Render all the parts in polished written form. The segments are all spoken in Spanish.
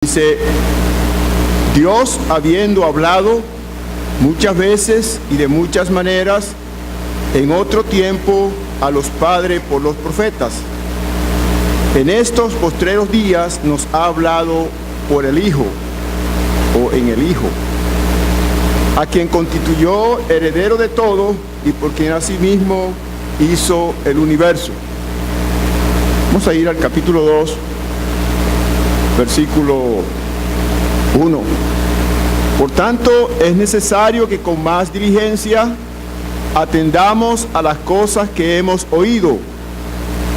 Dice, Dios habiendo hablado muchas veces y de muchas maneras en otro tiempo a los padres por los profetas, en estos postreros días nos ha hablado por el Hijo, o en el Hijo, a quien constituyó heredero de todo y por quien asimismo hizo el universo. Vamos a ir al capítulo 2, versículo 1. Por tanto, es necesario que con más diligencia atendamos a las cosas que hemos oído,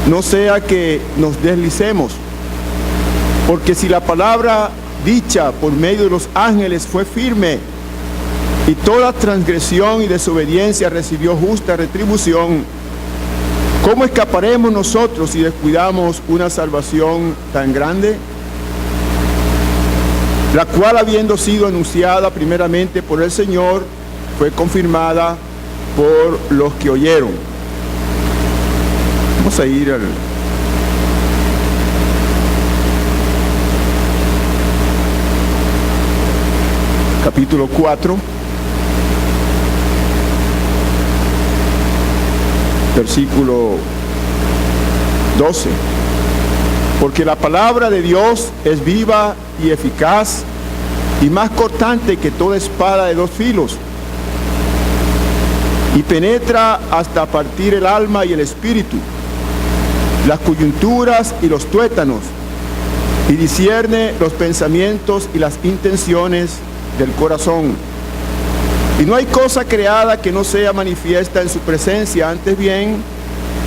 no sea que nos deslicemos. Porque si la palabra dicha por medio de los ángeles fue firme, y toda transgresión y desobediencia recibió justa retribución, ¿cómo escaparemos nosotros si descuidamos una salvación tan grande? La cual, habiendo sido anunciada primeramente por el Señor, fue confirmada por los que oyeron. Vamos a ir al capítulo 4, versículo 12. Porque la palabra de Dios es viva y eficaz y más cortante que toda espada de dos filos, y penetra hasta partir el alma y el espíritu, las coyunturas y los tuétanos, y discierne los pensamientos y las intenciones del corazón. Y no hay cosa creada que no sea manifiesta en su presencia, antes bien,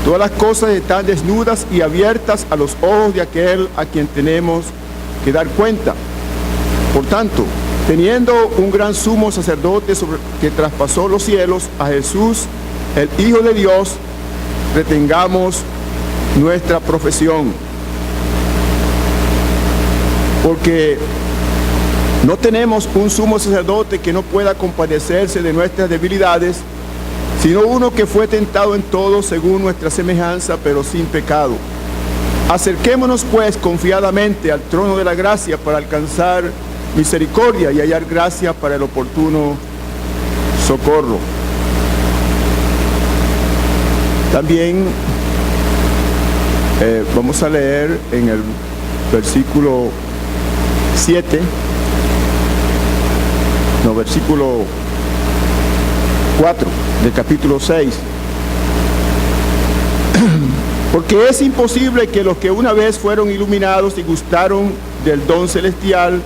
todas las cosas están desnudas y abiertas a los ojos de aquel a quien tenemos que dar cuenta. Por tanto, teniendo un gran sumo sacerdote que traspasó los cielos, a Jesús, el Hijo de Dios, retengamos nuestra profesión. Porque no tenemos un sumo sacerdote que no pueda compadecerse de nuestras debilidades, sino uno que fue tentado en todo según nuestra semejanza, pero sin pecado. Acerquémonos pues confiadamente al trono de la gracia para alcanzar misericordia y hallar gracia para el oportuno socorro. También vamos a leer en el versículo 7, versículo 4 del capítulo 6. Porque es imposible que los que una vez fueron iluminados y gustaron del don celestial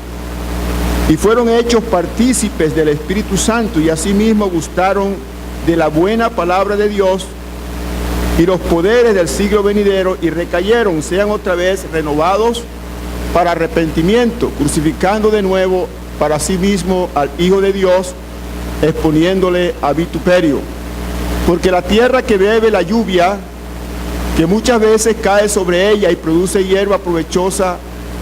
y fueron hechos partícipes del Espíritu Santo y asimismo gustaron de la buena palabra de Dios y los poderes del siglo venidero y recayeron, sean otra vez renovados para arrepentimiento, crucificando de nuevo para sí mismo al Hijo de Dios, exponiéndole a vituperio. Porque la tierra que bebe la lluvia, que muchas veces cae sobre ella y produce hierba provechosa,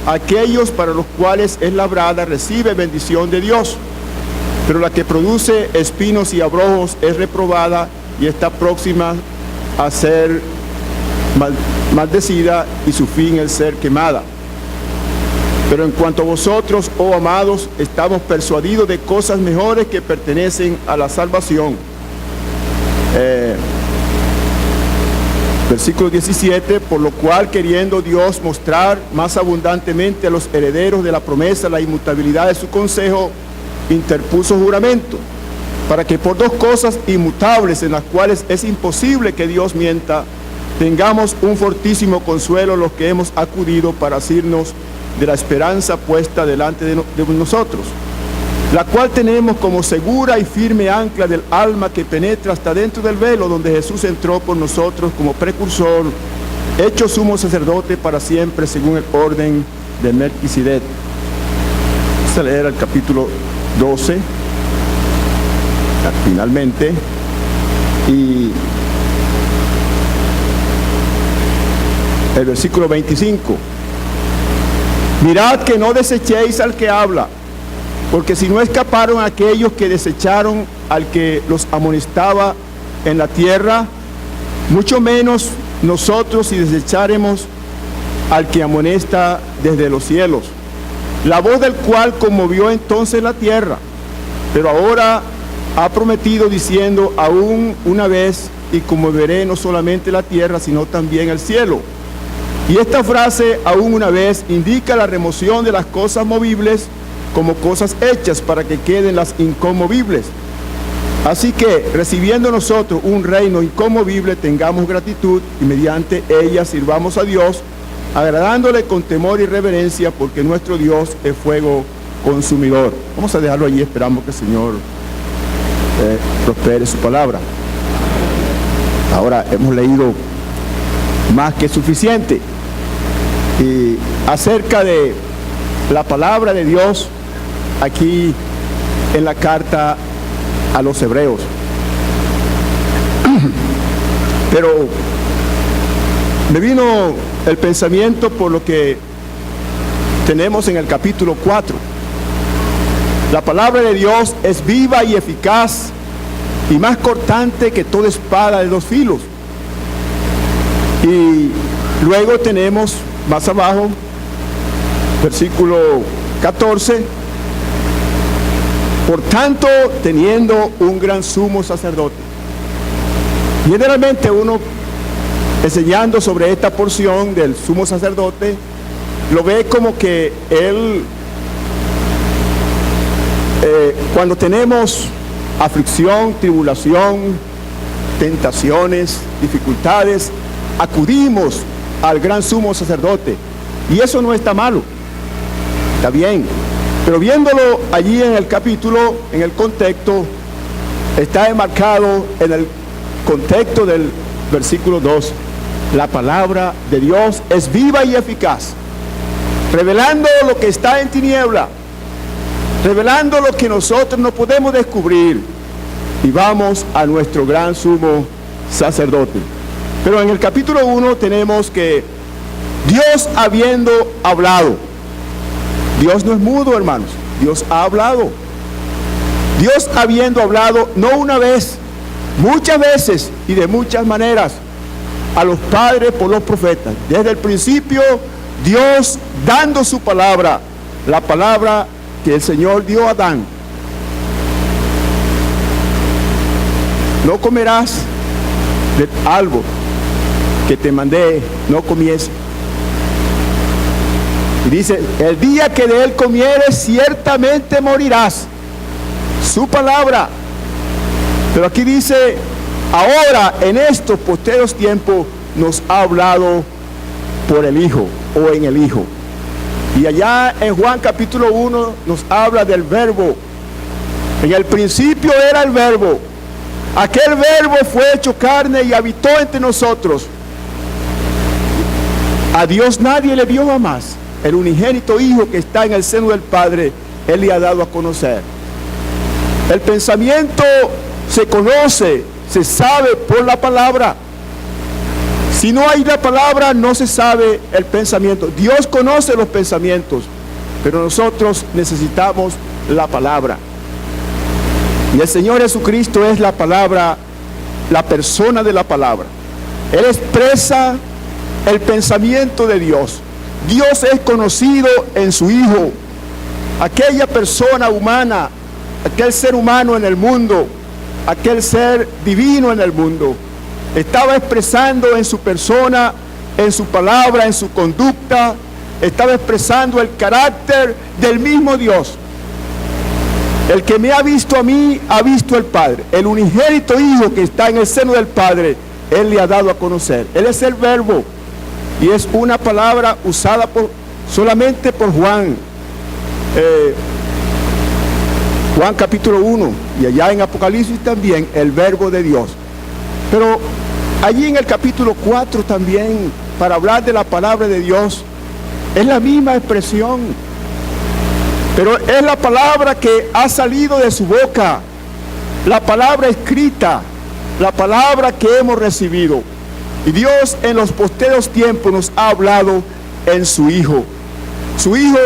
aquellos para los cuales es labrada recibe bendición de Dios. Pero la que produce espinos y abrojos es reprobada y está próxima a ser maldecida y su fin el ser quemada. Pero en cuanto a vosotros, oh amados, estamos persuadidos de cosas mejores que pertenecen a la salvación. Versículo 17, por lo cual, queriendo Dios mostrar más abundantemente a los herederos de la promesa la inmutabilidad de su consejo, interpuso juramento, para que por dos cosas inmutables en las cuales es imposible que Dios mienta, tengamos un fortísimo consuelo los que hemos acudido para asirnos de la esperanza puesta delante de nosotros, la cual tenemos como segura y firme ancla del alma que penetra hasta dentro del velo, donde Jesús entró por nosotros como precursor, hecho sumo sacerdote para siempre según el orden de Melquisedec. Vamos a leer el capítulo 12, finalmente, y el versículo 25. Mirad que no desechéis al que habla, porque si no escaparon aquellos que desecharon al que los amonestaba en la tierra, mucho menos nosotros si desecharemos al que amonesta desde los cielos. la voz del cual conmovió entonces la tierra, pero ahora ha prometido diciendo, aún una vez, y conmoveré no solamente la tierra, sino también el cielo. Y esta frase, aún una vez, indica la remoción de las cosas movibles como cosas hechas para que queden las inconmovibles. Así que, recibiendo nosotros un reino inconmovible, tengamos gratitud y mediante ella sirvamos a Dios, agradándole con temor y reverencia, porque nuestro Dios es fuego consumidor. Vamos a dejarlo allí, esperamos que el Señor prospere su palabra. Ahora hemos leído más que suficiente y acerca de la palabra de Dios aquí en la carta a los hebreos. Pero me vino el pensamiento por lo que tenemos en el capítulo 4. La palabra de Dios es viva y eficaz y más cortante que toda espada de dos filos. Y luego tenemos más abajo, versículo 14, por tanto, teniendo un gran sumo sacerdote. Generalmente uno, enseñando sobre esta porción del sumo sacerdote, lo ve como que él, cuando tenemos aflicción, tribulación, tentaciones, dificultades, acudimos al gran sumo sacerdote. Y eso no está malo, está bien. Pero viéndolo allí en el capítulo, en el contexto, está enmarcado en el contexto del versículo 2. La palabra de Dios es viva y eficaz, revelando lo que está en tiniebla, revelando lo que nosotros no podemos descubrir. Y vamos a nuestro gran sumo sacerdote. Pero en el capítulo 1 tenemos que Dios habiendo hablado. Dios no es mudo, hermanos. Dios ha hablado. Dios habiendo hablado, no una vez, muchas veces y de muchas maneras, a los padres por los profetas. Desde el principio, Dios dando su palabra, la palabra que el Señor dio a Adán. No comerás del árbol que te mandé, no comies. Y dice, el día que de él comieres, ciertamente morirás. Su palabra. Pero aquí dice, ahora en estos posteros tiempos nos ha hablado por el Hijo o en el Hijo. Y allá en Juan capítulo 1 nos habla del verbo. En el principio era el verbo. Aquel verbo fue hecho carne y habitó entre nosotros. A Dios nadie le vio jamás. El unigénito Hijo que está en el seno del Padre, Él le ha dado a conocer. El pensamiento se conoce, se sabe por la palabra. Si no hay la palabra, no se sabe el pensamiento. Dios conoce los pensamientos, pero nosotros necesitamos la palabra. Y el Señor Jesucristo es la palabra, la persona de la palabra. Él expresa el pensamiento de Dios. Dios es conocido en su Hijo. Aquella persona humana, aquel ser humano en el mundo, aquel ser divino en el mundo, estaba expresando en su persona, en su palabra, en su conducta, estaba expresando el carácter del mismo Dios. El que me ha visto a mí, ha visto al Padre. El unigénito Hijo que está en el seno del Padre, Él le ha dado a conocer. Él es el verbo. Y es una palabra usada solamente por Juan. Juan capítulo 1. Y allá en Apocalipsis también, el verbo de Dios. Pero allí en el capítulo 4 también, para hablar de la palabra de Dios, es la misma expresión. Pero es la palabra que ha salido de su boca, la palabra escrita, la palabra que hemos recibido. Y Dios en los posteros tiempos nos ha hablado en su Hijo. Su Hijo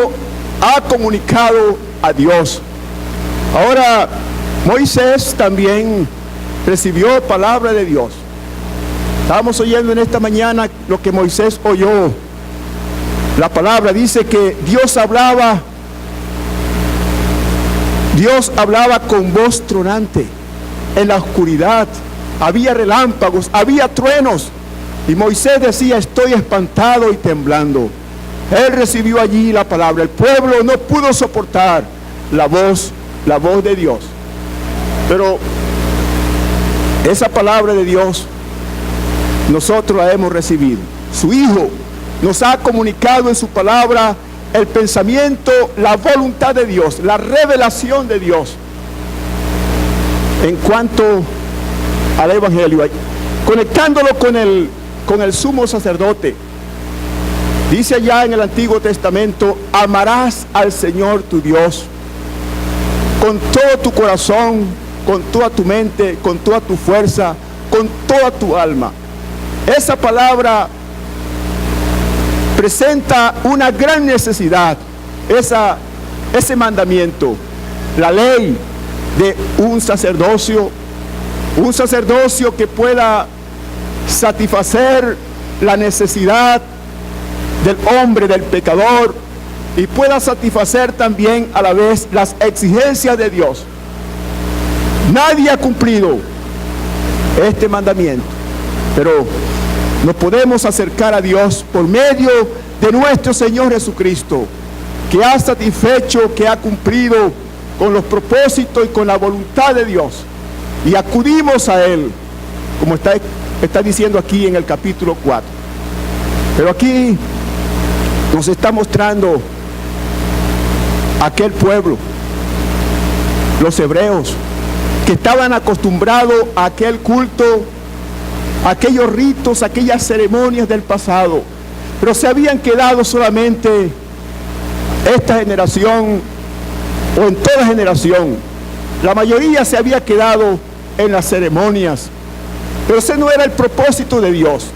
ha comunicado a Dios. Ahora, Moisés también recibió palabra de Dios. Estábamos oyendo en esta mañana lo que Moisés oyó. La palabra dice que Dios hablaba Dios hablaba con voz tronante. En la oscuridad había relámpagos, había truenos. Y Moisés decía: estoy espantado y temblando. Él recibió allí la palabra. El pueblo no pudo soportar la voz de Dios. Pero esa palabra de Dios nosotros la hemos recibido. Su Hijo nos ha comunicado en su palabra el pensamiento, la voluntad de Dios, la revelación de Dios en cuanto al Evangelio, conectándolo con el sumo sacerdote. Dice allá en el Antiguo Testamento: amarás al Señor tu Dios con todo tu corazón, con toda tu mente, con toda tu fuerza, con toda tu alma. Esa palabra presenta una gran necesidad, ese mandamiento, la ley de un sacerdocio que pueda satisfacer la necesidad del hombre, del pecador, y pueda satisfacer también a la vez las exigencias de Dios. Nadie ha cumplido este mandamiento, pero nos podemos acercar a Dios por medio de nuestro Señor Jesucristo, que ha satisfecho, que ha cumplido con los propósitos y con la voluntad de Dios, y acudimos a Él, como está diciendo aquí en el capítulo 4. Pero aquí nos está mostrando aquel pueblo, los hebreos, que estaban acostumbrados a aquel culto, a aquellos ritos, a aquellas ceremonias del pasado, pero se habían quedado solamente esta generación, o en toda generación, la mayoría se había quedado en las ceremonias, pero ese no era el propósito de Dios.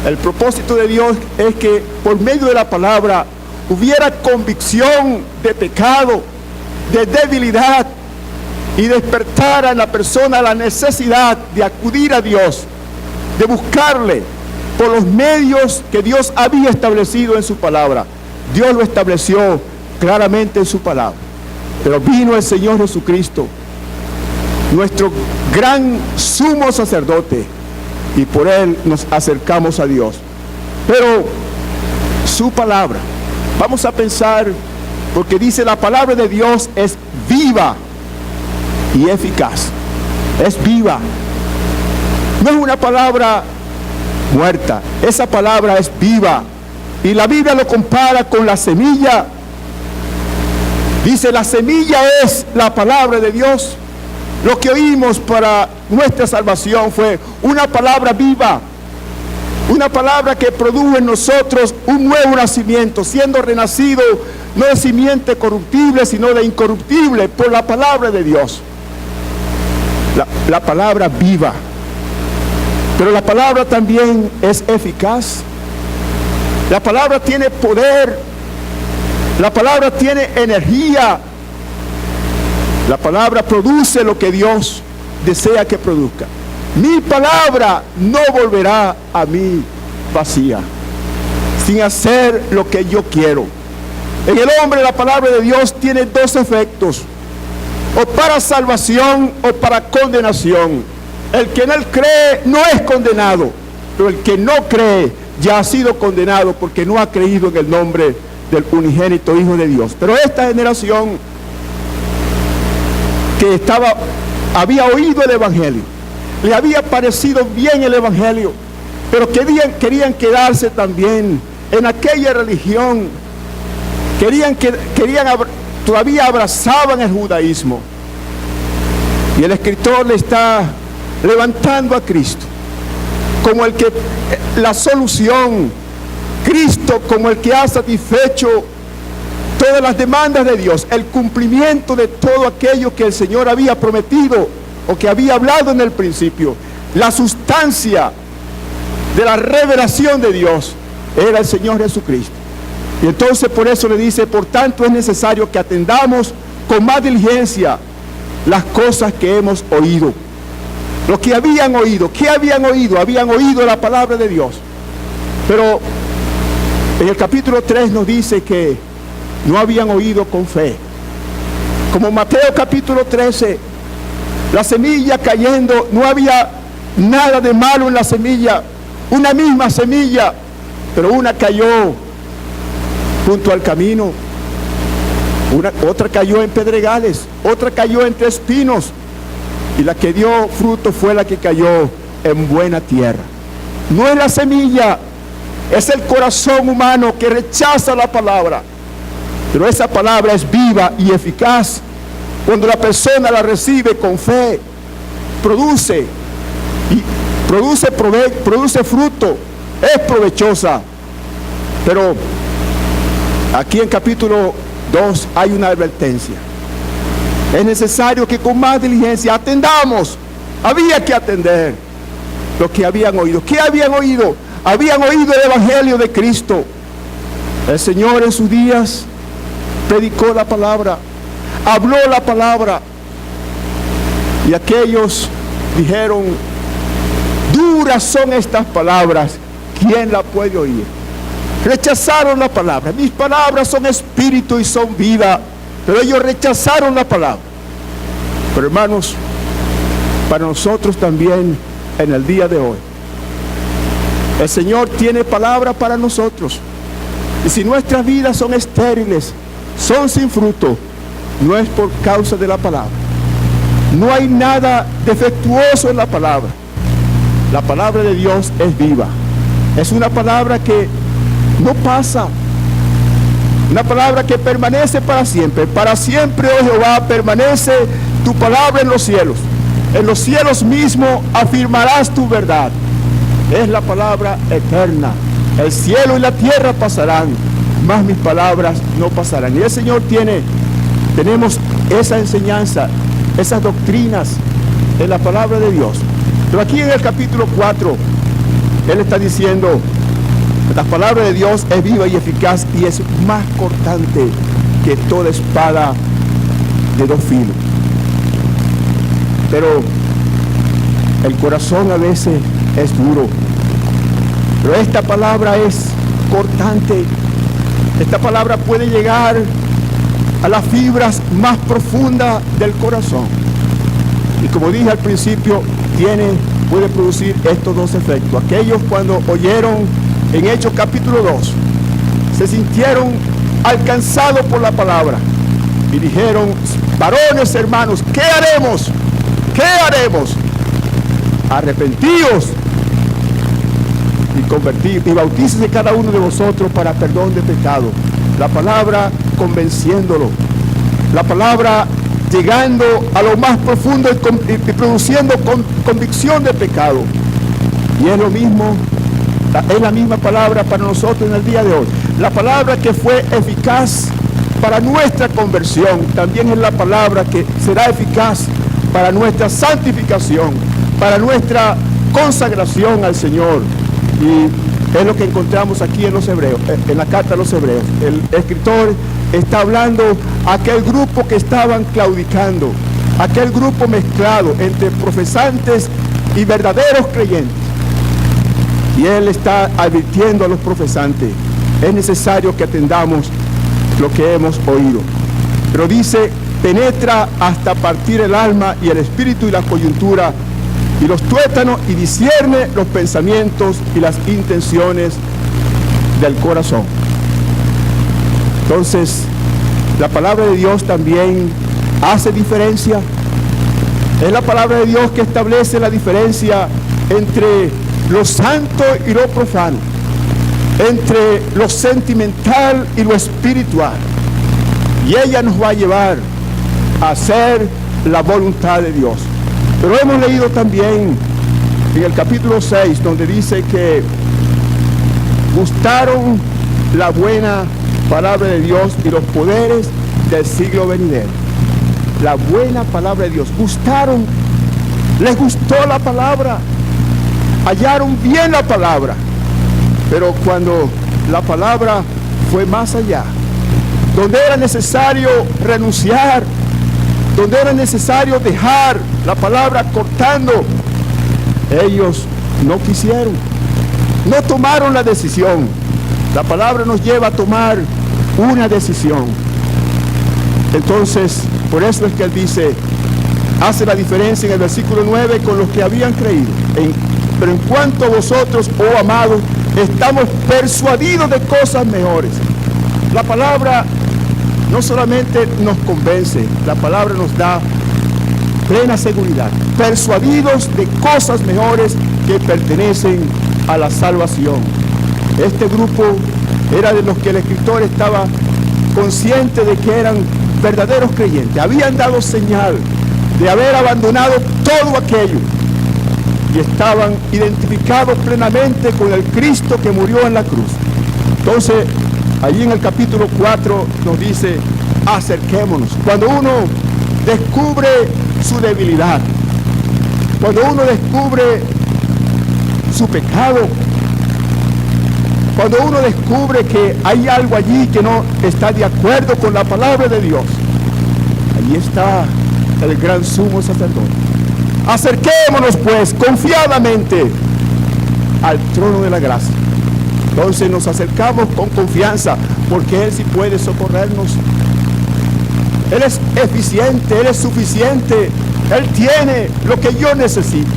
El propósito de Dios es que por medio de la palabra hubiera convicción de pecado, de debilidad, y despertara en la persona la necesidad de acudir a Dios, de buscarle por los medios que Dios había establecido en su palabra. Dios lo estableció claramente en su palabra, pero vino el Señor Jesucristo, nuestro gran sumo sacerdote, y por Él nos acercamos a Dios. Pero su palabra, vamos a pensar, porque dice: la palabra de Dios es viva y eficaz. Es viva. No es una palabra muerta. Esa palabra es viva. Y la Biblia lo compara con la semilla. Dice: la semilla es la palabra de Dios. Lo que oímos para nuestra salvación fue una palabra viva, una palabra que produjo en nosotros un nuevo nacimiento, siendo renacido no de simiente corruptible, sino de incorruptible, por la palabra de Dios. La palabra viva. Pero la palabra también es eficaz. La palabra tiene poder. La palabra tiene energía. La palabra produce lo que Dios desea que produzca. Mi palabra no volverá a mí vacía, sin hacer lo que yo quiero. En el hombre la palabra de Dios tiene dos efectos: o para salvación o para condenación. El que en él cree no es condenado, pero el que no cree ya ha sido condenado, porque no ha creído en el nombre del unigénito Hijo de Dios. Pero esta generación que había oído el Evangelio, le había parecido bien el Evangelio, pero querían quedarse también en aquella religión, todavía abrazaban el judaísmo. Y el escritor le está levantando a Cristo como el que la solución, Cristo como el que ha satisfecho todas las demandas de Dios, el cumplimiento de todo aquello que el Señor había prometido o que había hablado en el principio. La sustancia de la revelación de Dios era el Señor Jesucristo. Y entonces por eso le dice: por tanto es necesario que atendamos con más diligencia las cosas que hemos oído. Lo que habían oído. ¿Qué habían oído? Habían oído la palabra de Dios. Pero en el capítulo 3 nos dice que no habían oído con fe. Como Mateo capítulo 13, la semilla cayendo, no había nada de malo en la semilla, una misma semilla, pero una cayó junto al camino, otra cayó en pedregales, otra cayó entre espinos, y la que dio fruto fue la que cayó en buena tierra. No es la semilla, es el corazón humano que rechaza la palabra, pero esa palabra es viva y eficaz. Cuando la persona la recibe con fe, produce fruto, es provechosa. Pero aquí en capítulo 2 hay una advertencia. Es necesario que con más diligencia atendamos. Había que atender lo que habían oído. ¿Qué habían oído? Habían oído el evangelio de Cristo. El Señor en sus días predicó la palabra, habló la palabra, y aquellos dijeron: duras son estas palabras, ¿quién la puede oír? Rechazaron la palabra. Mis palabras son espíritu y son vida, pero ellos rechazaron la palabra. Pero hermanos, para nosotros también en el día de hoy, el Señor tiene palabra para nosotros. Y si nuestras vidas son estériles, son sin fruto, no es por causa de la palabra. No hay nada defectuoso en la palabra. La palabra de Dios es viva. Es una palabra que no pasa. Una palabra que permanece para siempre. Para siempre, oh Jehová, permanece tu palabra en los cielos. En los cielos mismo afirmarás tu verdad. Es la palabra eterna. El cielo y la tierra pasarán, mas mis palabras no pasarán. Y el Señor tenemos esa enseñanza, esas doctrinas en la palabra de Dios. Pero aquí en el capítulo 4, Él está diciendo: la palabra de Dios es viva y eficaz y es más cortante que toda espada de dos filos. Pero el corazón a veces es duro. Pero esta palabra es cortante. Esta palabra puede llegar a las fibras más profundas del corazón. Y como dije al principio, puede producir estos dos efectos. Aquellos cuando oyeron en Hechos capítulo 2, se sintieron alcanzados por la palabra y dijeron: varones, hermanos, ¿qué haremos? ¿Qué haremos? Arrepentíos y bautícese cada uno de vosotros para perdón de pecado. La palabra convenciéndolo, la palabra llegando a lo más profundo y produciendo convicción de pecado. Y es lo mismo, es la misma palabra para nosotros en el día de hoy. La palabra que fue eficaz para nuestra conversión también es la palabra que será eficaz para nuestra santificación, para nuestra consagración al Señor. Y es lo que encontramos aquí en los Hebreos, en la carta a los Hebreos. El escritor está hablando a aquel grupo que estaban claudicando, aquel grupo mezclado entre profesantes y verdaderos creyentes. Y él está advirtiendo a los profesantes: es necesario que atendamos lo que hemos oído. Pero dice: penetra hasta partir el alma y el espíritu y la coyuntura y los tuétanos, y discierne los pensamientos y las intenciones del corazón. Entonces, la palabra de Dios también hace diferencia. Es la palabra de Dios que establece la diferencia entre lo santo y lo profano, entre lo sentimental y lo espiritual. Y ella nos va a llevar a hacer la voluntad de Dios. Pero hemos leído también en el capítulo 6, donde dice que gustaron la buena palabra de Dios y los poderes del siglo venidero. La buena palabra de Dios. Gustaron, les gustó la palabra, hallaron bien la palabra. Pero cuando la palabra fue más allá, donde era necesario renunciar, donde era necesario dejar la palabra cortando, ellos no quisieron, no tomaron la decisión. La palabra nos lleva a tomar una decisión. Entonces, por eso es que él dice, hace la diferencia en el versículo 9 con los que habían creído. Pero en cuanto a vosotros, oh amados, estamos persuadidos de cosas mejores. La palabra no solamente nos convence, la palabra nos da plena seguridad. Persuadidos de cosas mejores que pertenecen a la salvación. Este grupo era de los que el escritor estaba consciente de que eran verdaderos creyentes. Habían dado señal de haber abandonado todo aquello y estaban identificados plenamente con el Cristo que murió en la cruz. Entonces, allí en el capítulo 4 nos dice, acerquémonos. Cuando uno descubre su debilidad, cuando uno descubre su pecado, cuando uno descubre que hay algo allí que no está de acuerdo con la palabra de Dios, allí está el gran sumo sacerdote. Acerquémonos pues confiadamente al trono de la gracia. Entonces nos acercamos con confianza porque Él sí puede socorrernos. Él es eficiente, Él es suficiente, Él tiene lo que yo necesito.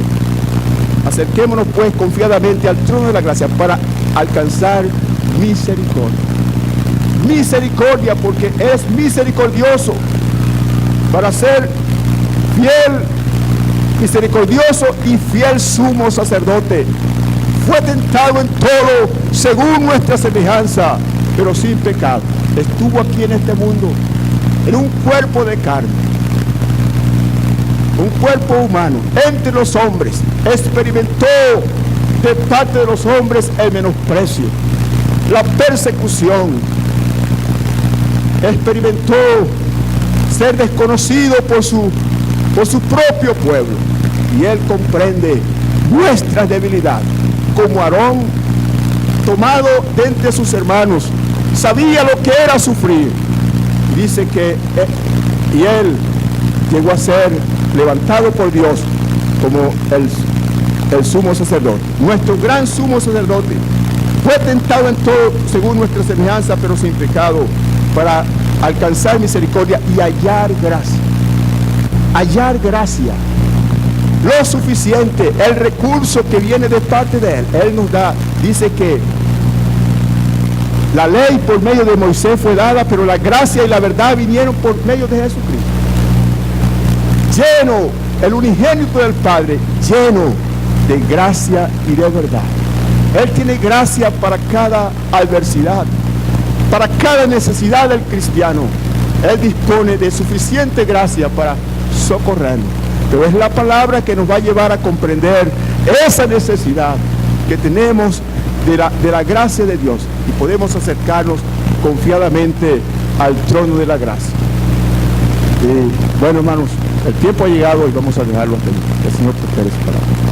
Acerquémonos pues confiadamente al trono de la gracia para alcanzar misericordia. Misericordia porque es misericordioso, para ser fiel, misericordioso y fiel sumo sacerdote. Fue tentado en todo según nuestra semejanza, pero sin pecado. Estuvo aquí en este mundo en un cuerpo de carne, un cuerpo humano entre los hombres. Experimentó de parte de los hombres el menosprecio, la persecución. Experimentó ser desconocido por su propio pueblo, y Él comprende nuestras debilidades. Como Aarón, tomado de entre sus hermanos, sabía lo que era sufrir. Dice que él llegó a ser levantado por Dios como el sumo sacerdote. Nuestro gran sumo sacerdote fue tentado en todo según nuestra semejanza, pero sin pecado, para alcanzar misericordia y hallar gracia. Hallar gracia, lo suficiente, el recurso que viene de parte de Él. Él nos da, dice que la ley por medio de Moisés fue dada, pero la gracia y la verdad vinieron por medio de Jesucristo. Lleno, el unigénito del Padre, lleno de gracia y de verdad. Él tiene gracia para cada adversidad, para cada necesidad del cristiano. Él dispone de suficiente gracia para socorrernos. Pero es la palabra que nos va a llevar a comprender esa necesidad que tenemos de la gracia de Dios, y podemos acercarnos confiadamente al trono de la gracia. Bueno, hermanos, el tiempo ha llegado y vamos a dejarlo hasta aquí. Que el Señor prospere su palabra.